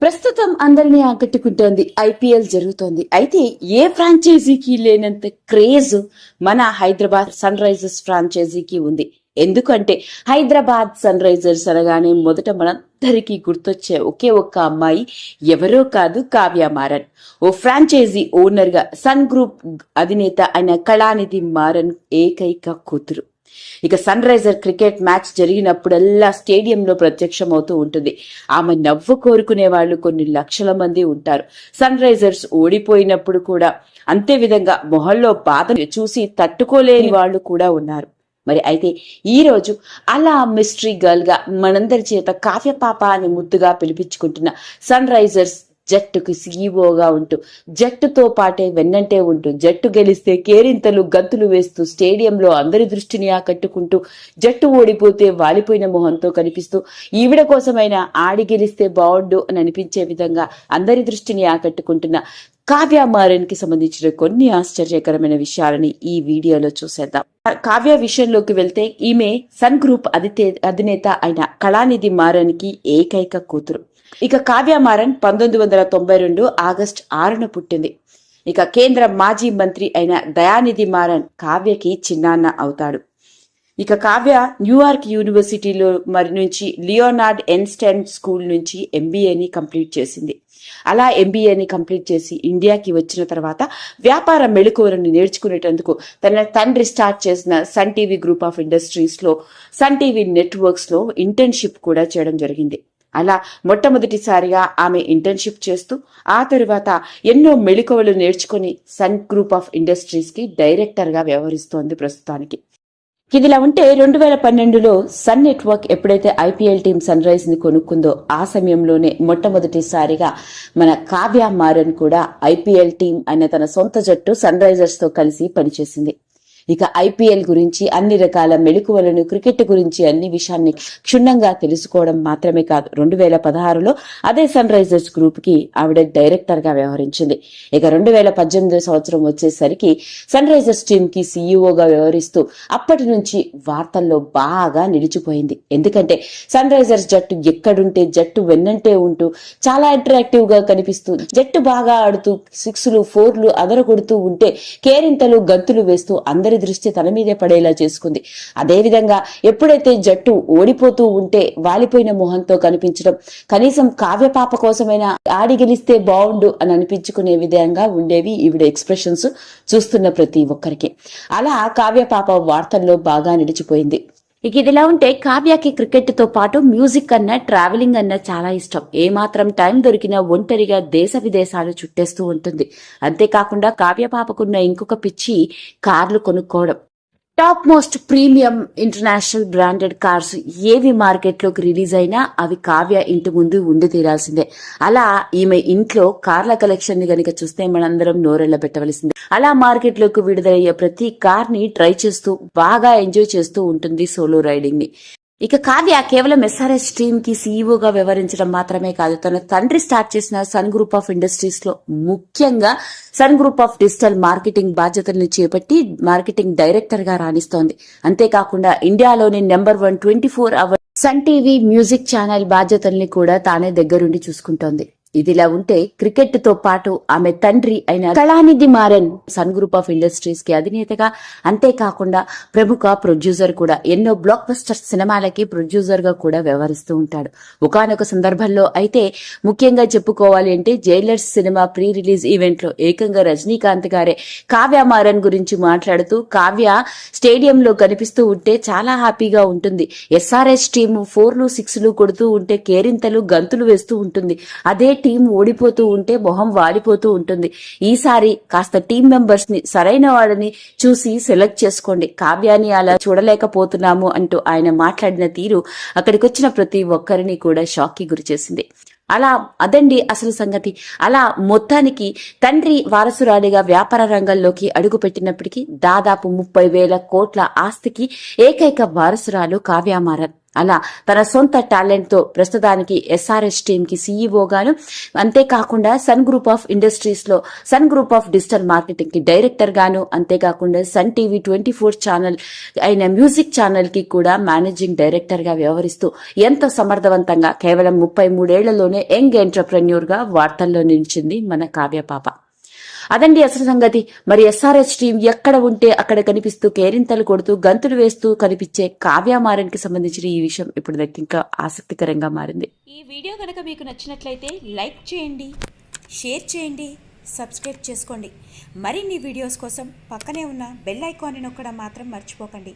ప్రస్తుతం అందరినీ ఆకట్టుకుంటోంది ఐపీఎల్ జరుగుతోంది. అయితే ఏ ఫ్రాంచైజీకి లేనంత క్రేజ్ మన హైదరాబాద్ సన్ రైజర్స్ ఫ్రాంచైజీకి ఉంది. ఎందుకంటే హైదరాబాద్ సన్ రైజర్స్ అనగానే మొదట మనందరికీ గుర్తొచ్చే ఒకే ఒక్క అమ్మాయి ఎవరో కాదు, కావ్య మారన్. ఓ ఫ్రాంచైజీ ఓనర్ గా సన్ గ్రూప్ అధినేత అయిన కళానిధి మారన్ ఏకైక కూతురు. ఇక సన్ రైజర్ క్రికెట్ మ్యాచ్ జరిగినప్పుడల్లా స్టేడియంలో ప్రత్యక్షమవుతూ ఉంటుంది. ఆమె నవ్వు కోరుకునే వాళ్ళు కొన్ని లక్షల మంది ఉంటారు. సన్ రైజర్స్ ఓడిపోయినప్పుడు కూడా అంతే విధంగా మొహంలో బాధ చూసి తట్టుకోలేని వాళ్ళు కూడా ఉన్నారు. మరి అయితే ఈ రోజు అలా మిస్టరీ గర్ల్ గా మనందరి చేత కావ్య పాప అని ముద్దుగా పిలిపించుకుంటున్న సన్ రైజర్స్ జట్టుకు సీఈఓగా ఉంటూ జట్టుతో పాటే వెన్నంటే ఉంటూ జట్టు గెలిస్తే కేరింతలు గంతులు వేస్తూ స్టేడియంలో అందరి దృష్టిని ఆకట్టుకుంటూ జట్టు ఓడిపోతే వాలిపోయిన మొహంతో కనిపిస్తూ ఈవిడ కోసమైనా ఆడి గెలిస్తే బాగుండు అని అనిపించే విధంగా అందరి దృష్టిని ఆకట్టుకుంటున్న కావ్య మారన్ కి సంబంధించిన కొన్ని ఆశ్చర్యకరమైన విషయాలని ఈ వీడియోలో చూసేద్దాం. కావ్య విషయంలోకి వెళ్తే ఈమె సన్ గ్రూప్ అధినేత అయిన కళానిధి మారన్ కి ఏకైక కూతురు. ఇక కావ్య మారన్ 1992 ఆగస్టు 6న పుట్టింది. ఇక కేంద్ర మాజీ మంత్రి అయిన దయానిధి మారన్ కావ్యకి చిన్నాన్న అవుతాడు. ఇక కావ్య న్యూయార్క్ యూనివర్సిటీలో నుంచి లియోనార్డ్ ఎన్స్టైన్ స్కూల్ నుంచి ఎంబీఏని కంప్లీట్ చేసింది. అలా ఎంబీఏని కంప్లీట్ చేసి ఇండియాకి వచ్చిన తర్వాత వ్యాపార మెళకువలను నేర్చుకునేటందుకు తన తండ్రి స్టార్ట్ చేసిన Sun TV group of industries లో సన్ టీవీ నెట్వర్క్స్ లో ఇంటర్న్షిప్ కూడా చేయడం జరిగింది. అలా మొట్టమొదటిసారిగా ఆమె ఇంటర్న్షిప్ చేస్తూ ఆ తరువాత ఎన్నో మెళకువలు నేర్చుకుని సన్ గ్రూప్ ఆఫ్ ఇండస్ట్రీస్ కి డైరెక్టర్ గా వ్యవహరిస్తోంది ప్రస్తుతానికి. ఇదిలా ఉంటే 2012లో సన్ నెట్వర్క్ ఎప్పుడైతే ఐపీఎల్ టీం సన్ రైజ్ ని కొనుక్కుందో ఆ సమయంలోనే మొట్టమొదటిసారిగా మన కావ్య మారన్ కూడా ఐపీఎల్ టీం అనే తన సొంత జట్టు సన్ రైజర్స్ తో కలిసి పనిచేసింది. ఇక ఐపీఎల్ గురించి అన్ని రకాల మెళకువలను, క్రికెట్ గురించి అన్ని విషయాన్ని క్షుణ్ణంగా తెలుసుకోవడం మాత్రమే కాదు, 2016లో అదే సన్ రైజర్స్ గ్రూప్ కి ఆవిడ డైరెక్టర్ గా వ్యవహరించింది. ఇక 2018 సంవత్సరం వచ్చేసరికి సన్ రైజర్స్ టీమ్ కి సీఈఓగా వ్యవహరిస్తూ అప్పటి నుంచి వార్తల్లో బాగా నిలిచిపోయింది. ఎందుకంటే సన్ రైజర్స్ జట్టు ఎక్కడుంటే జట్టు వెన్నంటే ఉంటూ చాలా అట్రాక్టివ్ గా కనిపిస్తూ జట్టు బాగా ఆడుతూ 6లు 4లు అదరగొడుతూ ఉంటే కేరింతలు గంతులు వేస్తూ అందరి దృష్టి తన మీదే పడేలా చేసుకుంది. అదేవిధంగా ఎప్పుడైతే జట్టు ఓడిపోతూ ఉంటే వాలిపోయిన మొహంతో కనిపించడం, కనీసం కావ్య పాప కోసమైనా ఆడి గెలిస్తే బాగుండు అని అనిపించుకునే విధంగా ఉండేవి ఈవిడ ఎక్స్ప్రెషన్స్ చూస్తున్న ప్రతి ఒక్కరికి. అలా కావ్య పాప వార్తల్లో బాగా నిలిచిపోయింది. ఇక ఇదిలా ఉంటే కావ్యకి క్రికెట్ తో పాటు మ్యూజిక్ అన్న, ట్రావెలింగ్ అన్న చాలా ఇష్టం. ఏమాత్రం టైం దొరికినా ఒంటరిగా దేశ విదేశాలు చుట్టేస్తూ ఉంటుంది. అంతేకాకుండా కావ్య పాపకున్న ఇంకొక పిచ్చి కార్లు కొనుక్కోవడం. Top most premium international branded cars ఏవి మార్కెట్లోకి రిలీజ్ అయినా అవి కావ్య ఇంటి ముందు ఉండి తీరాల్సిందే. అలా ఈమె ఇంట్లో కార్ల కలెక్షన్ ని గనుక చూస్తే మనందరం నోరెళ్ల పెట్టవలసిందే. అలా మార్కెట్లోకి విడుదలయ్యే ప్రతి కార్ ని ట్రై చేస్తూ బాగా ఎంజాయ్ చేస్తూ ఉంటుంది సోలో రైడింగ్ ని. ఇక కావ్య కేవలం ఎస్ఆర్ఎస్ టీమ్ కి సీఈఓగా వ్యవహరించడం మాత్రమే కాదు, తన తండ్రి స్టార్ట్ చేసిన సన్ గ్రూప్ ఆఫ్ ఇండస్ట్రీస్ లో ముఖ్యంగా Sun group of digital marketing బాధ్యతలను చేపట్టి మార్కెటింగ్ డైరెక్టర్ గా రాణిస్తోంది. అంతేకాకుండా ఇండియాలోని number 1 24 hour Sun TV music channel బాధ్యతల్ని కూడా తానే దగ్గరుండి చూసుకుంటోంది. ఇదిలా ఉంటే క్రికెట్ తో పాటు ఆమె తండ్రి అయిన Kalanithi Maran Sun group of Industries కి అధినేతగా, అంతేకాకుండా ప్రముఖ ప్రొడ్యూసర్ కూడా. ఎన్నో బ్లాక్ బస్టర్ సినిమాలకి ప్రొడ్యూసర్ గా కూడా వ్యవహరిస్తూ ఉంటాడు. ఒకానొక సందర్భంలో అయితే ముఖ్యంగా చెప్పుకోవాలి అంటే jailers cinema pre release event లో ఏకంగా రజనీకాంత్ గారే కావ్య మారన్ గురించి మాట్లాడుతూ, కావ్య స్టేడియంలో కనిపిస్తూ ఉంటే చాలా హ్యాపీగా ఉంటుంది. ఎస్ఆర్ఎస్ టీమ్ 4లు 6లు కొడుతూ ఉంటే కేరింతలు గంతులు వేస్తూ ఉంటుంది. అదే టీం ఓడిపోతూ ఉంటే మొహం వాడిపోతూ ఉంటుంది. ఈసారి కాస్త టీం మెంబర్స్ ని సరైన వాళ్ళని చూసి సెలెక్ట్ చేసుకోండి, కావ్యాన్ని అలా చూడలేకపోతున్నాము అంటూ ఆయన మాట్లాడిన తీరు అక్కడికొచ్చిన ప్రతి ఒక్కరిని కూడా షాక్ కి గురి చేసింది. అలా అదండి అసలు సంగతి. అలా మొత్తానికి తండ్రి వారసురాలిగా వ్యాపార రంగంలోకి అడుగు పెట్టినప్పటికీ దాదాపు 30,000 కోట్ల ఆస్తికి ఏకైక వారసురాలు కావ్య మారన్. అలా తన సొంత టాలెంట్తో ప్రస్తుతానికి ఎస్ఆర్ఎస్ టీమ్కి సీఈఓగాను, అంతేకాకుండా సన్ గ్రూప్ ఆఫ్ ఇండస్ట్రీస్లో సన్ గ్రూప్ ఆఫ్ డిజిటల్ మార్కెటింగ్కి డైరెక్టర్గాను, అంతేకాకుండా సన్ టీవీ 24 ఛానల్ అయిన మ్యూజిక్ ఛానల్కి కూడా మేనేజింగ్ డైరెక్టర్గా వ్యవహరిస్తూ ఎంతో సమర్థవంతంగా కేవలం 33 ఏళ్లలోనే యంగ్ ఎంటర్ప్రెన్యూర్గా వార్తల్లో నిలిచింది మన కావ్య పాప. అదండి అసలు సంగతి. మరి ఎస్ఆర్ఎస్ టీం ఎక్కడ ఉంటే అక్కడ కనిపిస్తూ కేరింతలు కొడుతూ గంతులు వేస్తూ కనిపించే కావ్య మారన్కి సంబంధించిన ఈ విషయం ఇప్పుడు ఇంకా ఆసక్తికరంగా మారింది. ఈ వీడియో కనుక మీకు నచ్చినట్లయితే లైక్ చేయండి, షేర్ చేయండి, సబ్స్క్రైబ్ చేసుకోండి. మరిన్ని వీడియోస్ కోసం పక్కనే ఉన్న బెల్ ఐకాన్ని నొక్కడం మాత్రం మర్చిపోకండి.